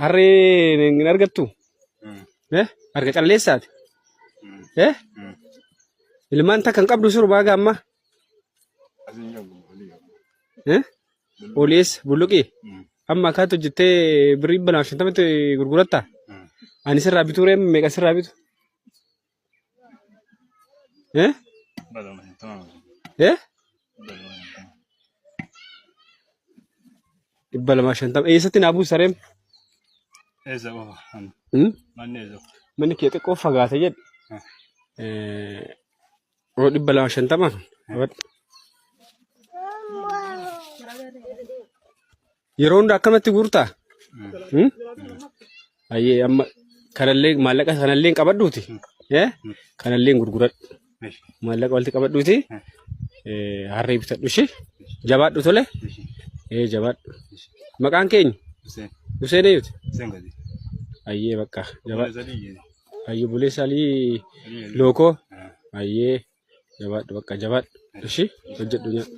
Harree hin argattu? Harka calleessaati? Ilmaan takka hin qabdu sirbaa gaamma? Oliis bulluqii? Amma akkaatu hojjettee birrii 250 gurguratta? Ani sirraa bituu reem meeqa sirraa bitu? Dhibba lamaa shantama. Eessatti naa buusa reem? Manni kee xiqqoo fagaate jedhe. Dhibba lamaa shantama. Yeroo hunda akkamatti guurtaa? Ayyee amma kanallee maallaqa kanallee qabadhuuti. Kanallee gurguradhu. Maallaqa walitti qabadhuuti. Harree bitadhu ishee. Jabaadhu tole. Jabaadhu. Maqaan keenya? Hussein eeyyuuti? Ayyee bakka jabaadhu. Ayyee bulee salii lookoo. Ayyee jabaadhu bakka jabaadhu. Ishee hojjedhu nyaadhu.